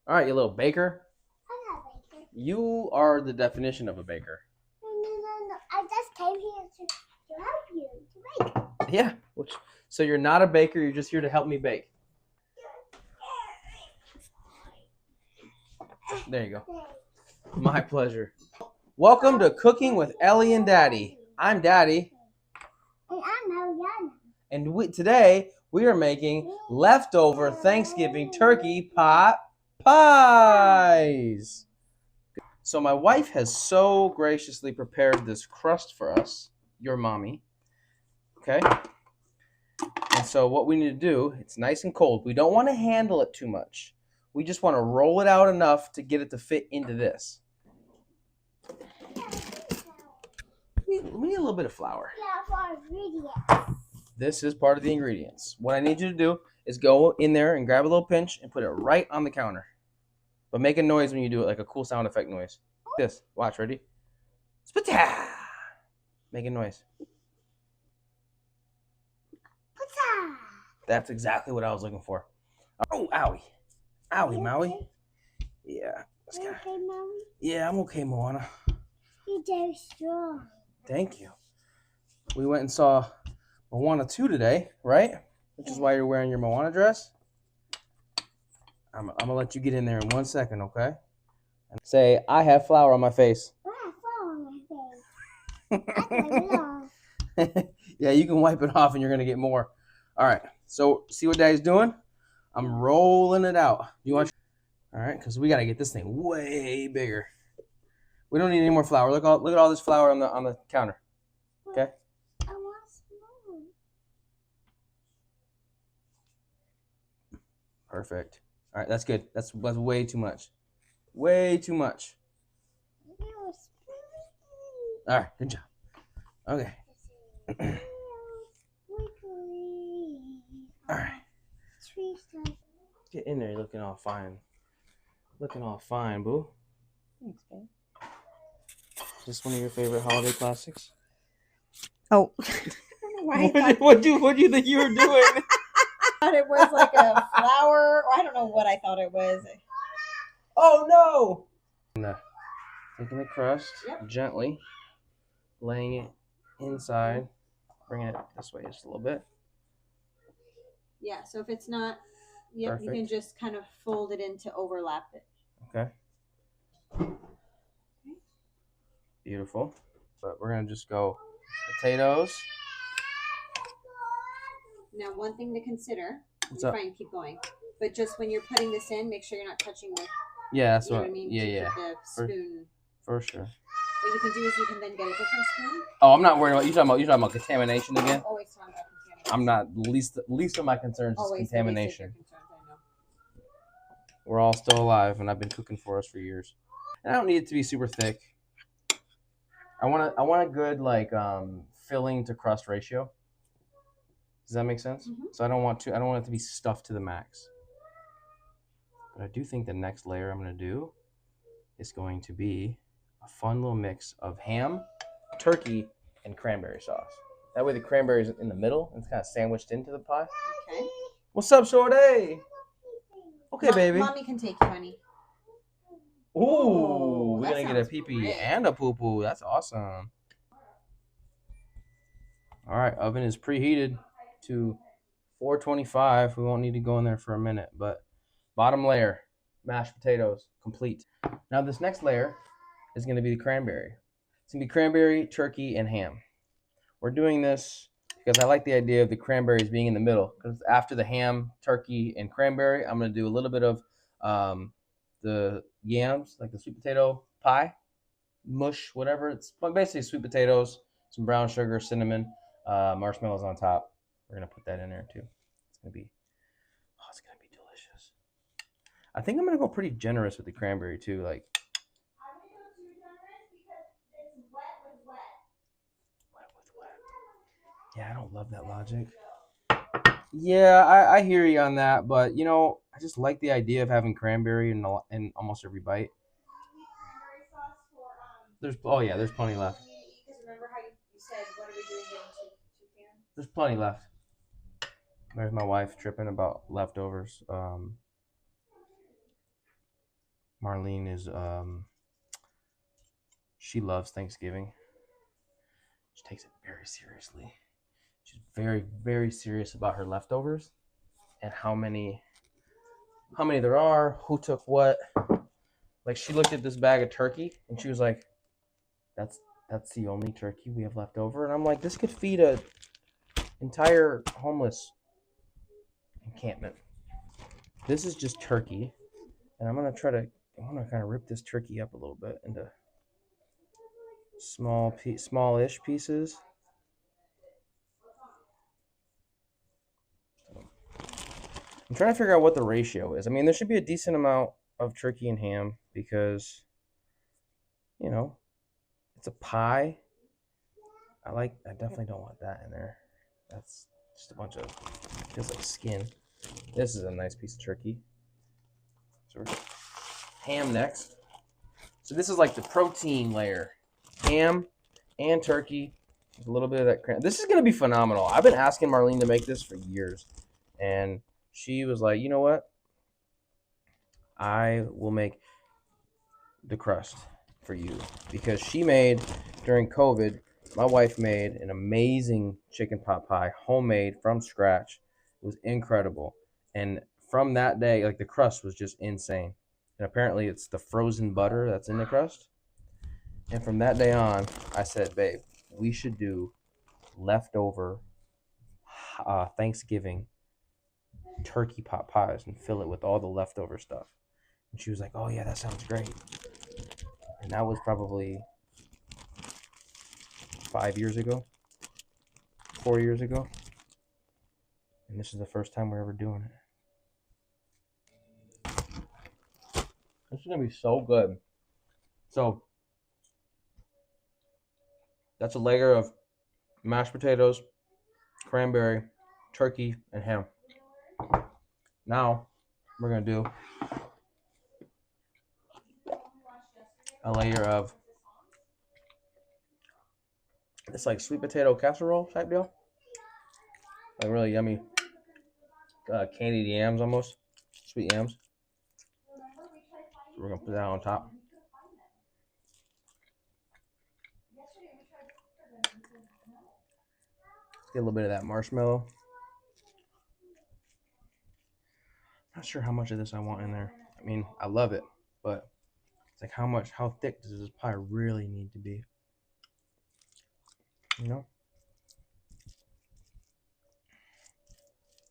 All right, you little baker. I'm not a baker. You are the definition of a baker. No. I just came here to help you to bake. Yeah. So you're not a baker. You're just here to help me bake. There you go. My pleasure. Welcome to Cooking with Ellie and Daddy. I'm Daddy. And I'm Mariana. And today we are making leftover Thanksgiving turkey pot pies. So my wife has so graciously prepared this crust for us, your mommy. Okay? And so what we need to do, it's nice and cold. We don't want to handle it too much. We just want to roll it out enough to get it to fit into this. We need a little bit of flour. Yeah, for ingredients. This is part of the ingredients. What I need you to do is go in there and grab a little pinch and put it right on the counter. But make a noise when you do it, like a cool sound effect noise. This. Watch, ready? Spata! Make a noise. Pizza. That's exactly what I was looking for. Oh, owie. Owie, Maui. Okay? Yeah. Are you okay, Mommy? Yeah, I'm okay, Moana. You're very strong. Thank you. We went and saw Moana 2 today, right? Which is why you're wearing your Moana dress. I'm going to let you get in there in 1 second, okay? And say, I have flour on my face. I have flour on my face. I can wipe it off. Yeah, you can wipe it off and you're going to get more. All right. So, see what Daddy's doing? I'm rolling it out. You want? All right, because we got to get this thing way bigger. We don't need any more flour. Look at all this flour on the counter. Okay. I want some more. Perfect. All right, that's good. That's way too much. Way too much. All right, good job. Okay. All right. Get in there. You're looking all fine. Looking all fine, boo. Thanks, babe. Is this one of your favorite holiday classics? Oh, I don't know why What do you think you were doing? I thought it was like a flower. Or I don't know what I thought it was. Oh no! Taking the crust, Yep. gently laying it inside, bringing it this way just a little bit. Yeah, so if it's not, yep, you can Perfect. just kind of fold it in to overlap it. Okay. Beautiful. But we're gonna just go potatoes. Now, one thing to consider. What's you're up? fine, keep going. But just when you're putting this in, make sure you're not touching the. Yeah, that's You know what. what I mean? Yeah, To yeah, keep the spoon. for sure. What you can do is you can then get a different spoon. Oh, I'm not worried about you talking about contamination again. Always talking about contamination. I'm not. Least of my concerns is Always the least of contamination. your concerns, I know. We're all still alive, and I've been cooking for us for years. And I don't need it to be super thick. I want a good filling to crust ratio. Does that make sense? Mm-hmm. So I don't want it to be stuffed to the max. But I do think the next layer I'm going to do is going to be a fun little mix of ham, turkey, and cranberry sauce. That way the cranberry is in the middle and it's kind of sandwiched into the pie. Okay. What's up, Shorty? Okay, baby. Mommy can take you, honey. Ooh, we're that going to get a sounds pee-pee great. and a poo-poo. That's awesome. All right, oven is preheated to 425. We won't need to go in there for a minute, but bottom layer, mashed potatoes, complete. Now this next layer is going to be the cranberry. It's going to be cranberry, turkey, and ham. We're doing this because I like the idea of the cranberries being in the middle, because after the ham, turkey, and cranberry, I'm going to do a little bit of the yams, like the sweet potato pie, mush, whatever. It's basically sweet potatoes, some brown sugar, cinnamon, marshmallows on top. We're going to put that in there too. It's going to be delicious. I think I'm going to go pretty generous with the cranberry too. Like, wet with wet. Yeah, I don't love that logic. Yeah, I hear you on that, but I just like the idea of having cranberry in almost every bite. There's plenty left. Because remember how you said, what are we doing getting two cans? There's plenty left. There's my wife tripping about leftovers. Marlene is she loves Thanksgiving. She takes it very seriously. She's very, very serious about her leftovers and how many there are, who took what. Like, she looked at this bag of turkey and she was like, that's the only turkey we have left over. And I'm like, this could feed a entire homeless encampment. This is just turkey. And I'm gonna kind of rip this turkey up a little bit into smallish pieces. I'm trying to figure out what the ratio is. I mean, there should be a decent amount of turkey and ham because, you know, it's a pie. I definitely don't want that in there. That's just a bunch of, feels like skin. This is a nice piece of turkey. So ham next. So this is like the protein layer. Ham and turkey. A little bit of that cran. This is going to be phenomenal. I've been asking Marlene to make this for years. And she was like, you know what? I will make the crust for you. Because she made, during COVID, my wife made an amazing chicken pot pie, homemade from scratch. It was incredible. And from that day, like, the crust was just insane. And apparently it's the frozen butter that's in the crust. And from that day on, I said, babe, we should do leftover Thanksgiving turkey pot pies and fill it with all the leftover stuff. And she was like, oh yeah, that sounds great. And that was probably 5 years ago, 4 years ago. And this is the first time we're ever doing it. This is gonna be so good. So that's a layer of mashed potatoes, cranberry, turkey, and ham. Now we're gonna do a layer of this, like, sweet potato casserole type deal, like really yummy candied yams, almost sweet yams. So we're gonna put that on top. Get a little bit of that marshmallow. Not sure how much of this I want in there. I mean, I love it, but it's like, how thick does this pie really need to be? You know?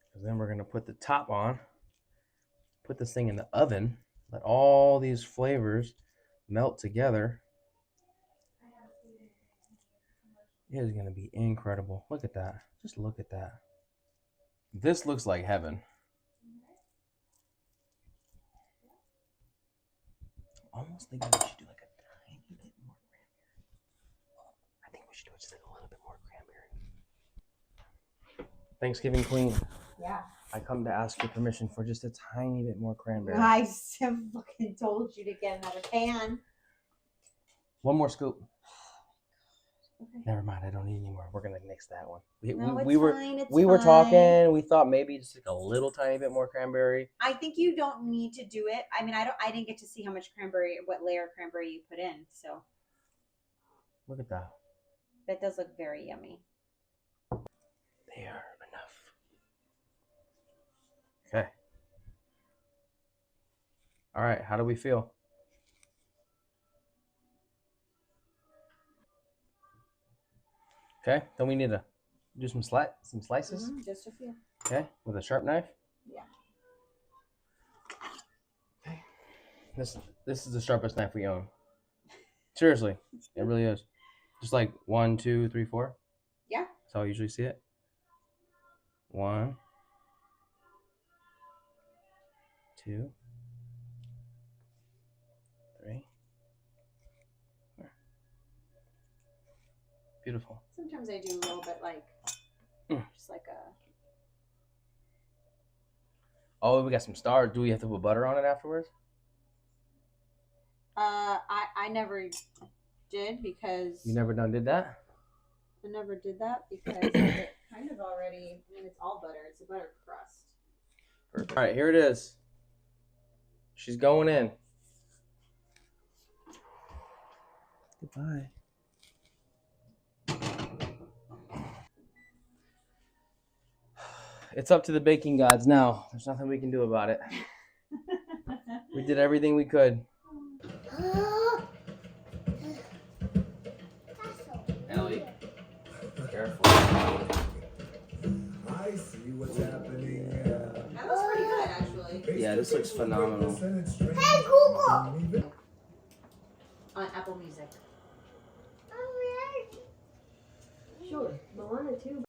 Because then we're gonna put the top on, put this thing in the oven, let all these flavors melt together. It is gonna be incredible. Look at that. Just look at that. This looks like heaven. Almost thinking we should do like a tiny bit more cranberry. I think we should do just like a little bit more cranberry. Thanksgiving Queen, Yeah. I come to ask your permission for just a tiny bit more cranberry. I have fucking told you to get another pan. One more scoop. Okay. Never mind, I don't need any more. We're gonna mix that one. We were talking. We thought maybe just like a little tiny bit more cranberry. I think you don't need to do it. I mean, I didn't get to see how much cranberry, what layer of cranberry you put in. So Look at that. that does look very yummy. They are enough. Okay. All right. How do we feel? Okay. Then we need to do some slices. Just a few. Okay. With a sharp knife. Yeah. Okay. This is the sharpest knife we own. Seriously, it really is. Just like 1, 2, 3, 4. Yeah. That's how I usually see it. 1, 2, 3, 4. Beautiful. Sometimes I do a little bit like, just like a. Oh, we got some stars. Do we have to put butter on it afterwards? I never did because You never did that? I never did that because it kind of already. I mean, it's all butter. It's a butter crust. All right, here it is. She's going in. Goodbye. It's up to the baking gods now. There's nothing we can do about it. We did everything we could. Ellie, careful. I see what's happening. That looks pretty good, actually. Yeah, this looks phenomenal. Hey Google. On Apple Music. Oh, yeah. Sure, Moana too.